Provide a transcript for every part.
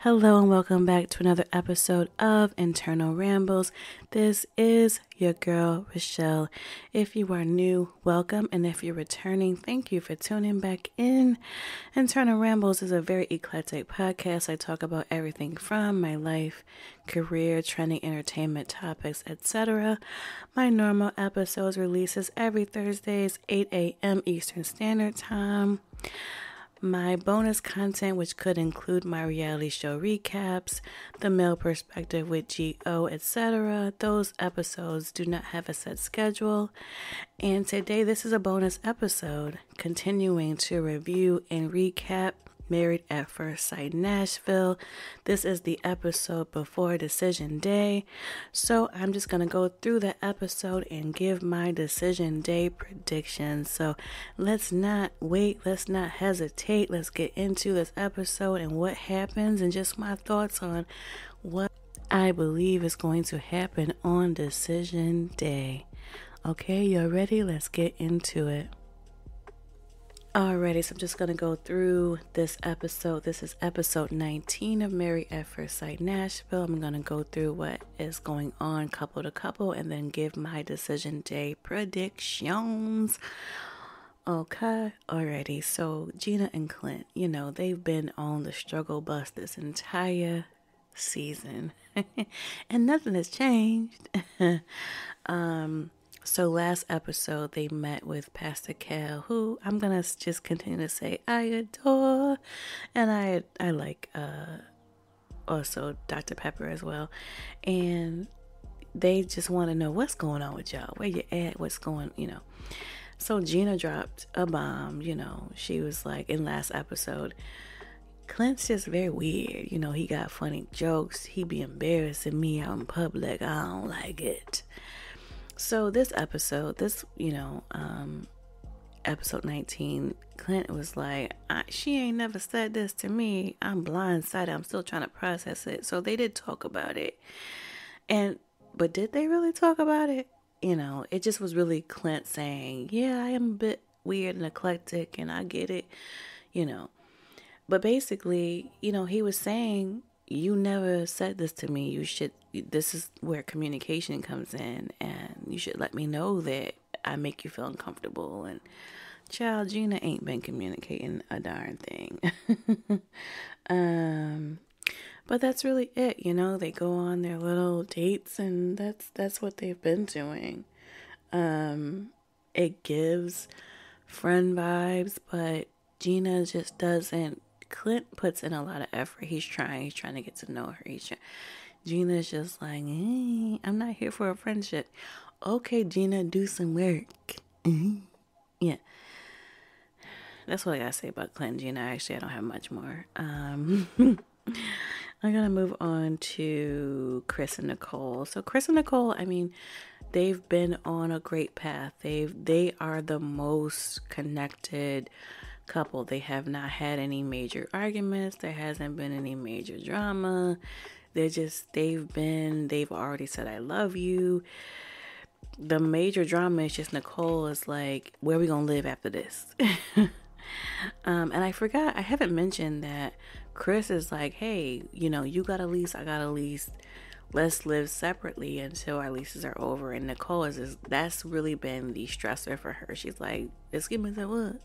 Hello and welcome back to another episode of Internal Rambles. This is your girl, Rochelle. If you are new, welcome. And if you're returning, thank you for tuning back in. Internal Rambles is a very eclectic podcast. I talk about everything from my life, career, trending entertainment topics, etc. My normal episodes releases every Thursdays, 8 a.m. Eastern Standard Time. My bonus content, which could include my reality show recaps, the male perspective with G.O., etc. Those episodes do not have a set schedule. And today, this is a bonus episode, continuing to review and recap Married at First Sight Nashville. This is the episode before decision day. So I'm just going to go through the episode and give my decision day predictions. So let's not wait. Let's not hesitate. Let's get into this episode and what happens and just my thoughts on what I believe is going to happen on decision day. Okay, y'all ready? Let's get into it. Alrighty, so I'm just going to go through this episode. This is episode 19 of Married at First Sight Nashville. I'm going to go through what is going on couple to couple and then give my decision day predictions. Okay, alrighty, so Gina and Clint, they've been on the struggle bus this entire season and nothing has changed. So last episode, they met with Pastor Cal, who I'm going to just continue to say I adore. And I like also Dr. Pepper as well. And they just want to know what's going on with y'all. Where you at? What's going, So Gina dropped a bomb, She was like, in last episode, Clint's just very weird. He got funny jokes. He be embarrassing me out in public. I don't like it. So this episode, episode 19, Clint was like, she ain't never said this to me. I'm blindsided. I'm still trying to process it. So they did talk about it. But did they really talk about it? It just was really Clint saying, yeah, I am a bit weird and eclectic and I get it, But basically, he was saying, you never said this to me. This is where communication comes in, and you should let me know that I make you feel uncomfortable. And child, Gina ain't been communicating a darn thing. But that's really it. They go on their little dates, and that's what they've been doing. It gives friend vibes, but Gina just doesn't. Clint puts in a lot of effort. He's trying to get to know her. Gina's just like, I'm not here for a friendship. Okay, Gina, do some work. Yeah. That's what I gotta say about Clint and Gina. Actually, I don't have much more. I'm gonna move on to Chris and Nicole. So Chris and Nicole, they've been on a great path. They are the most connected couple. They have not had any major arguments. There hasn't been any major drama. They've already said I love you. The major drama is just Nicole is like, where are we gonna live after this? And I forgot, I haven't mentioned that Chris is like, hey, you got a lease, I got a lease. Let's live separately until our leases are over. And Nicole that's really been the stressor for her. She's like, excuse me, that what?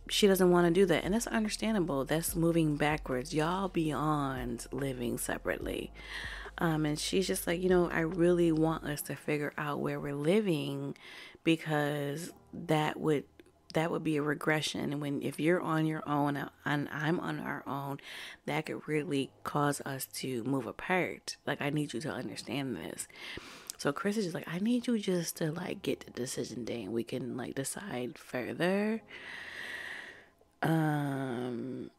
She doesn't want to do that, and that's understandable. That's moving backwards. Y'all beyond living separately. And she's just like, I really want us to figure out where we're living, because that would be a regression. If you're on your own and I'm on our own, that could really cause us to move apart. Like, I need you to understand this. So Chris is just like, I need you just to get the decision day and we can decide further. And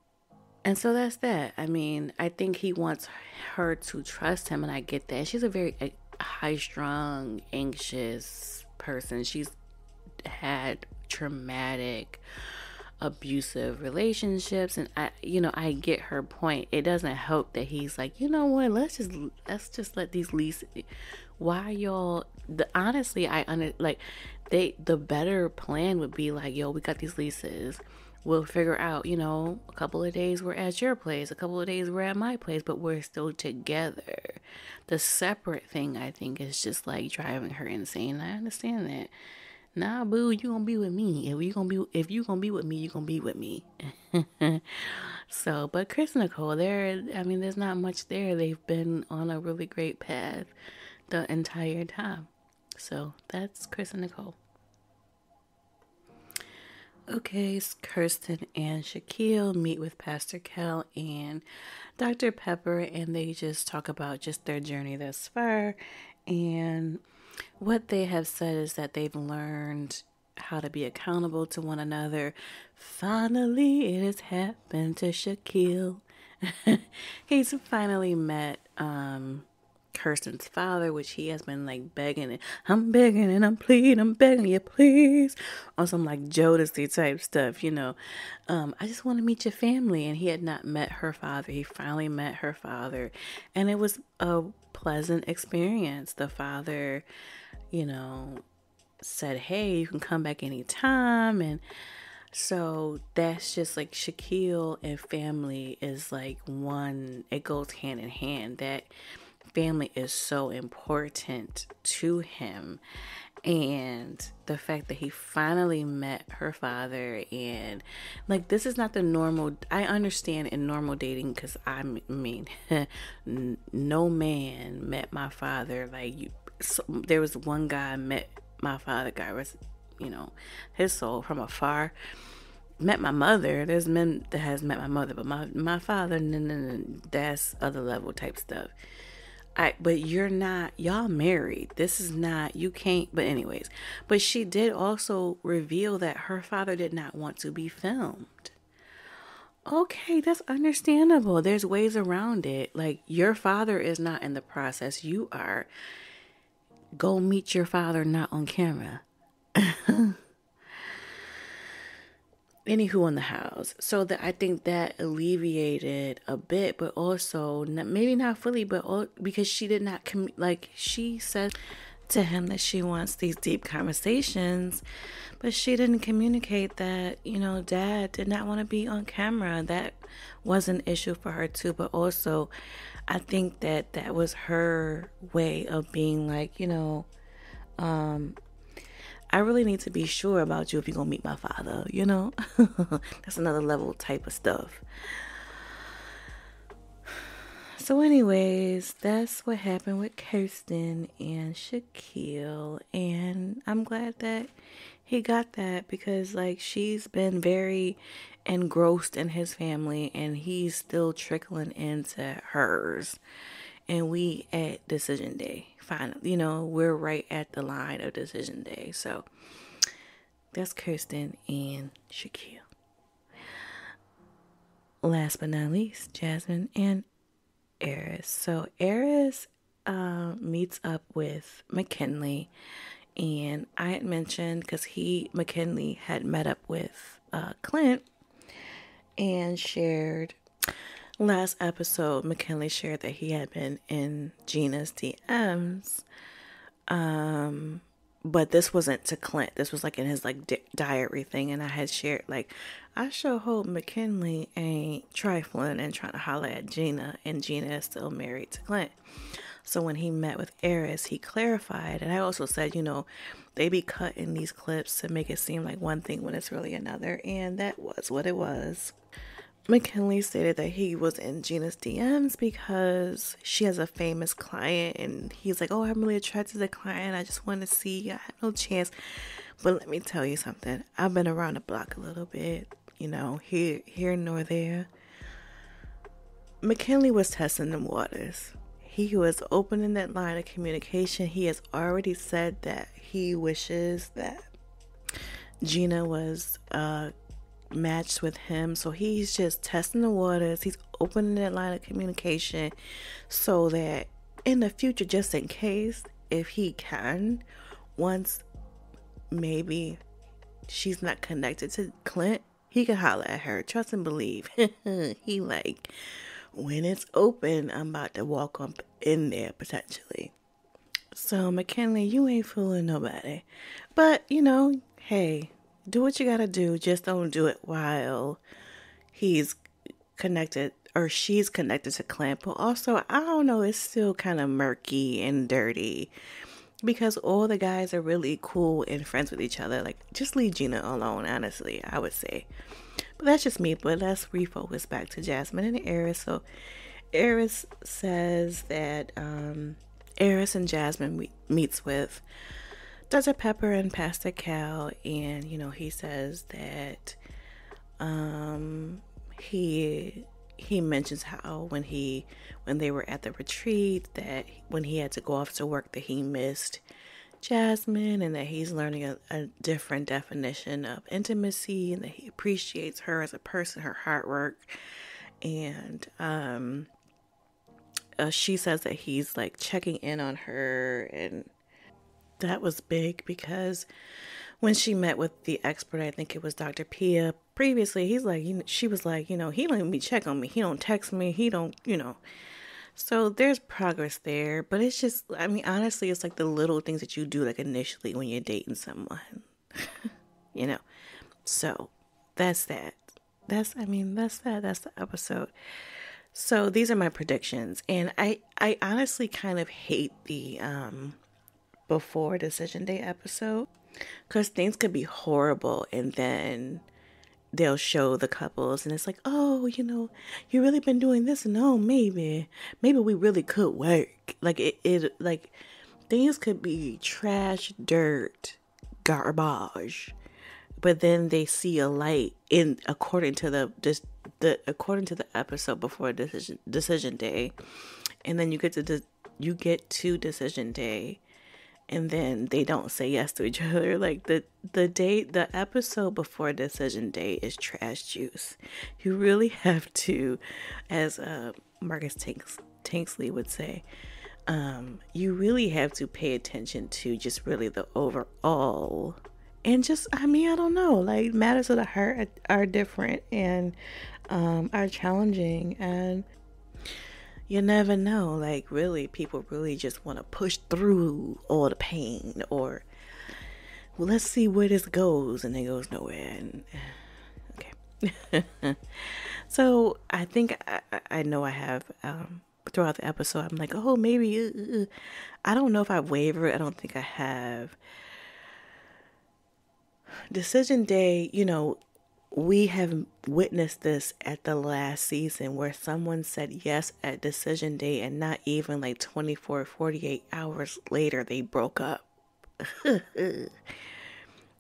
so that's that. I think he wants her to trust him, and I get that. She's a very high-strung, anxious person. She's had traumatic, abusive relationships, and I get her point. It doesn't help that he's like, you know what? Let's just let these leases. Why y'all? Honestly, the better plan would be like, yo, we got these leases. we'll figure out, a couple of days we're at your place, a couple of days we're at my place, but we're still together. The separate thing, I think, is just like driving her insane. I understand that. Nah, boo, you gonna be with me. If you gonna be with me, you gonna be with me. So, but Chris and Nicole, there's not much there. They've been on a really great path the entire time. So that's Chris and Nicole. Okay, Kirsten and Shaquille meet with Pastor Kel and Dr. Pepper, and they just talk about just their journey thus far. And what they have said is that they've learned how to be accountable to one another. Finally, it has happened to Shaquille. He's finally met Kirsten's father, which he has been like begging and I'm begging and I'm pleading, I'm begging you, please, on some like Jodeci type stuff, I just want to meet your family. And he had not met her father. He finally met her father, and it was a pleasant experience. The father, said, hey, you can come back anytime. And so that's just like Shaquille and family is like one, it goes hand in hand. That family is so important to him. And the fact that he finally met her father, and like, this is not the normal, I understand in normal dating, because I mean, no man met my father like you. So, there was one guy met my father, guy was, his soul from afar. Met my mother. There's men that has met my mother, but my father, no, that's other level type stuff. But you're not, y'all married. This is not, you can't, but anyways. But she did also reveal that her father did not want to be filmed. Okay, that's understandable. There's ways around it. Like, your father is not in the process. You are. Go meet your father not on camera. Anywho, in the house. So that I think that alleviated a bit, but also maybe not fully, but because she did not she said to him that she wants these deep conversations, but she didn't communicate that, dad did not want to be on camera. That was an issue for her too, but also I think that was her way of being like, I really need to be sure about you if you're going to meet my father, That's another level type of stuff. So anyways, that's what happened with Kirsten and Shaquille. And I'm glad that he got that, because like, she's been very engrossed in his family and he's still trickling into hers. And we at decision day, finally, we're right at the line of decision day. So that's Kirsten and Shaquille. Last but not least, Jasmine and Eris. So Eris meets up with McKinley, and I had mentioned, because McKinley had met up with Clint and shared. Last episode, McKinley shared that he had been in Gina's DMs, but this wasn't to Clint. This was like in his like diary thing, and I had shared like, I sure hope McKinley ain't trifling and trying to holler at Gina, and Gina is still married to Clint. So when he met with Eris, he clarified, and I also said, they be cutting these clips to make it seem like one thing when it's really another, and that was what it was. McKinley stated that he was in Gina's DMs because she has a famous client, and he's like, oh, I'm really attracted to the client. I just want to see. I have no chance. But let me tell you something. I've been around the block a little bit, here nor there. McKinley was testing the waters. He was opening that line of communication. He has already said that he wishes that Gina was matched with him, so he's just testing the waters. He's opening that line of communication so that in the future, just in case, if he can, once maybe she's not connected to Clint, he can holler at her. Trust and believe. He like, when it's open, I'm about to walk up in there potentially. So McKinley, you ain't fooling nobody, but hey, do what you gotta do. Just don't do it while he's connected or she's connected to Clint. But also, I don't know, it's still kind of murky and dirty because all the guys are really cool and friends with each other. Like, just leave Gina alone, honestly, I would say. But that's just me. But let's refocus back to Jasmine and Eris. So Eris says that Eris and Jasmine meets with Dr. Pepper and Pastor Cal, and he says that he mentions how when they were at the retreat, that when he had to go off to work, that he missed Jasmine, and that he's learning a different definition of intimacy, and that he appreciates her as a person, her hard work. And she says that he's like checking in on her, and that was big because when she met with the expert, I think it was Dr. Pia previously, she was like, he don't even check on me, he don't text me, he don't, so there's progress there. But it's just, I mean, honestly, it's like the little things that you do like initially when you're dating someone. So that's that. That's the episode. So these are my predictions, and I honestly kind of hate the before decision day episode, because things could be horrible and then they'll show the couples and it's like, oh, you really been doing this, and oh, maybe we really could work. Like it like things could be trash, dirt, garbage, but then they see a light in according to the episode before decision day, and then you get to decision day, and then they don't say yes to each other. Like the episode before decision day is trash juice. You really have to, as Marcus Tanksley would say, you really have to pay attention to just really the overall. And just, I mean, I don't know, like matters of the heart are different and are challenging, and you never know, like really people really just want to push through all the pain, or well, let's see where this goes, and it goes nowhere. And okay. So I think I know I have throughout the episode, I'm like, oh, maybe I don't know if I wavered. I don't think I have. Decision day, we have witnessed this at the last season where someone said yes at decision day, and not even like 24, 48 hours later, they broke up.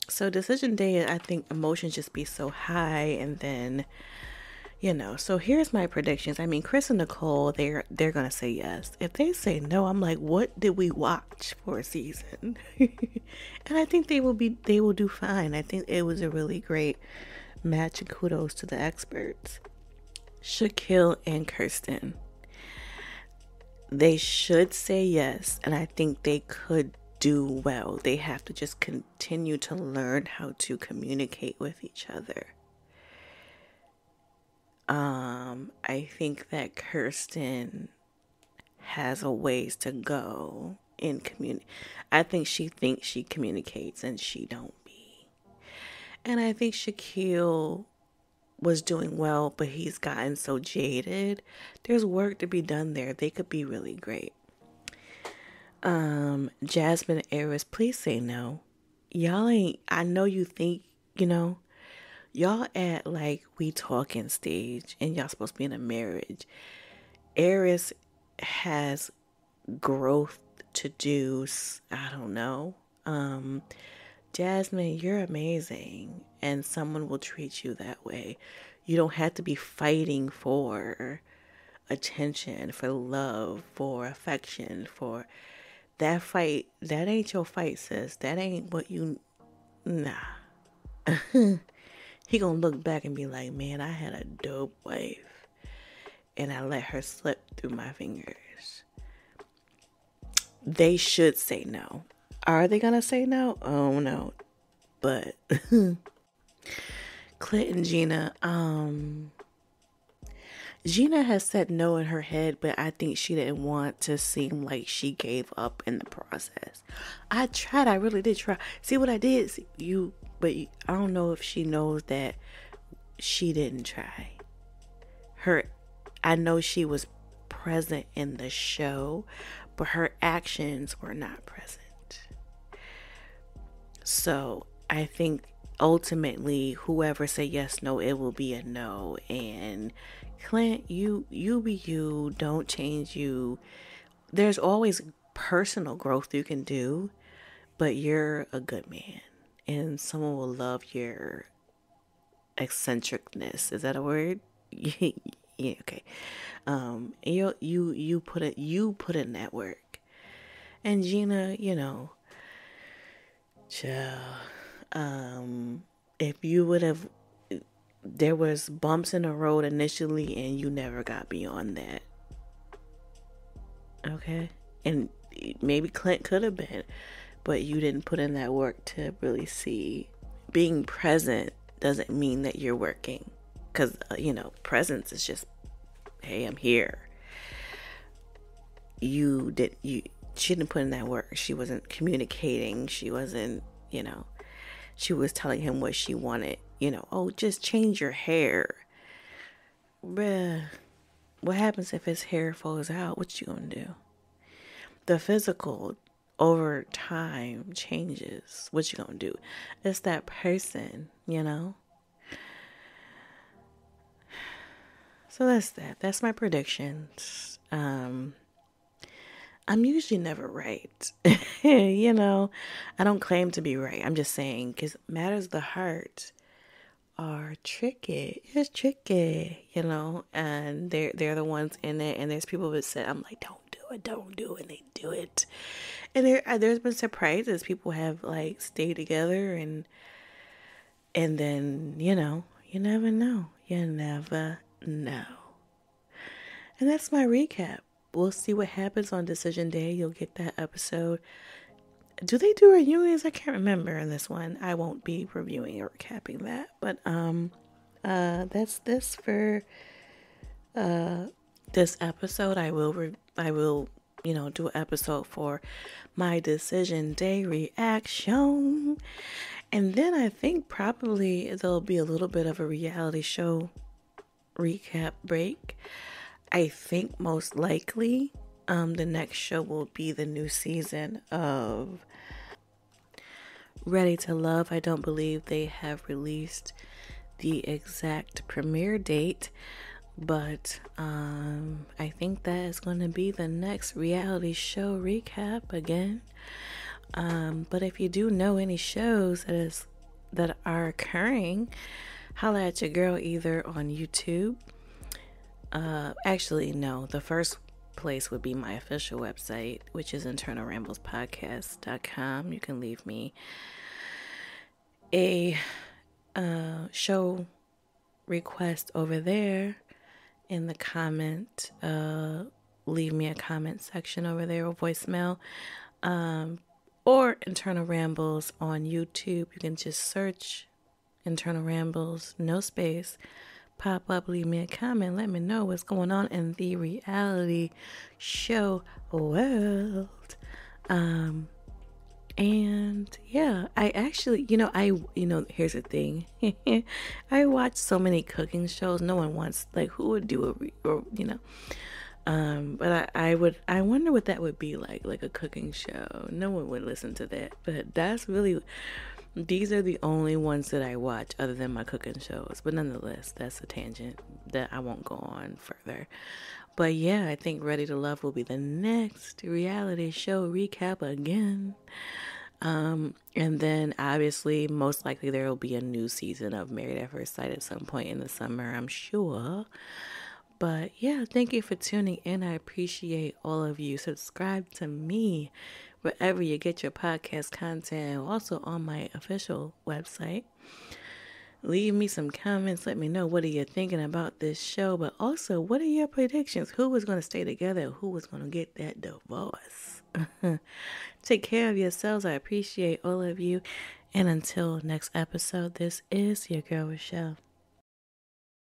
So decision day, I think emotions just be so high, and then, so here's my predictions. I mean, Chris and Nicole, they're going to say yes. If they say no, I'm like, what did we watch for a season? And I think they will do fine. I think it was a really great match, and kudos to the experts. Shaquille and Kirsten, they should say yes, and I think they could do well. They have to just continue to learn how to communicate with each other. I think that Kirsten has a ways to go in I think she thinks she communicates and she don't be. And I think Shaquille was doing well, but he's gotten so jaded. There's work to be done there. They could be really great. Jasmine and Eris, please say no. Y'all ain't, I know you think, y'all at like we talking stage and y'all supposed to be in a marriage. Eris has growth to do. I don't know. Jasmine, you're amazing, and someone will treat you that way. You don't have to be fighting for attention, for love, for affection, for that fight. That ain't your fight, sis. That ain't what you, nah. He gonna look back and be like, man, I had a dope wife, and I let her slip through my fingers. They should say no. Are they gonna say no? Oh no. But Clint and Gina, Gina has said no in her head, but I think she didn't want to seem like she gave up in the process. I tried. I really did try. See what I did? but I don't know if she knows that she didn't try. I know she was present in the show, but her actions were not present. So I think ultimately, whoever say yes, no, it will be a no. And Clint, you be you. Don't change you. There's always personal growth you can do, but you're a good man, and someone will love your eccentricness. Is that a word? Yeah, okay. You put in that work. And Gina, chill. If you would have, there was bumps in the road initially, and you never got beyond that. Okay, and maybe Clint could have been, but you didn't put in that work to really see. Being present doesn't mean that you're working, because presence is just, hey, I'm here. She didn't put in that work. She wasn't communicating. She wasn't, she was telling him what she wanted. Oh, just change your hair. Bruh, what happens if his hair falls out? What you gonna do? The physical over time changes. What you gonna do? It's that person, So that's that. That's my predictions. I'm usually never right. I don't claim to be right. I'm just saying, because matters of the heart are tricky. It's tricky, and they're the ones in it. And there's people that said, I'm like, don't do it, and they do it. And there's been surprises. People have like stayed together, and then you never know. You never know. And that's my recap. We'll see what happens on Decision Day. You'll get that episode. Do they do reunions? I can't remember in this one. I won't be reviewing or recapping that. But that's this for this episode. I will do an episode for my Decision Day reaction. And then I think probably there'll be a little bit of a reality show recap break. I think most likely the next show will be the new season of Ready to Love. I don't believe they have released the exact premiere date, but I think that is going to be the next reality show recap again. But if you do know any shows that are occurring, holla at your girl either on YouTube. Actually, no. The first place would be my official website, which is internalramblespodcast.com. You can leave me a show request over there in the comment. Leave me a comment section over there or voicemail. Or Internal Rambles on YouTube. You can just search Internal Rambles, no space. Pop up, leave me a comment, let me know what's going on in the reality show world. And yeah, I actually, here's the thing. I watch so many cooking shows. No one wants, like, who would do but I wonder what that would be like a cooking show. No one would listen to that, but these are the only ones that I watch other than my cooking shows. But nonetheless, that's a tangent that I won't go on further. But yeah, I think Ready to Love will be the next reality show recap again. And then obviously, most likely there will be a new season of Married at First Sight at some point in the summer, I'm sure. But yeah, thank you for tuning in. I appreciate all of you. Subscribe to me wherever you get your podcast content, also on my official website. Leave me some comments. Let me know what are you thinking about this show, but also what are your predictions? Who was going to stay together? Who was going to get that divorce? Take care of yourselves. I appreciate all of you. And until next episode, this is your girl Rochelle.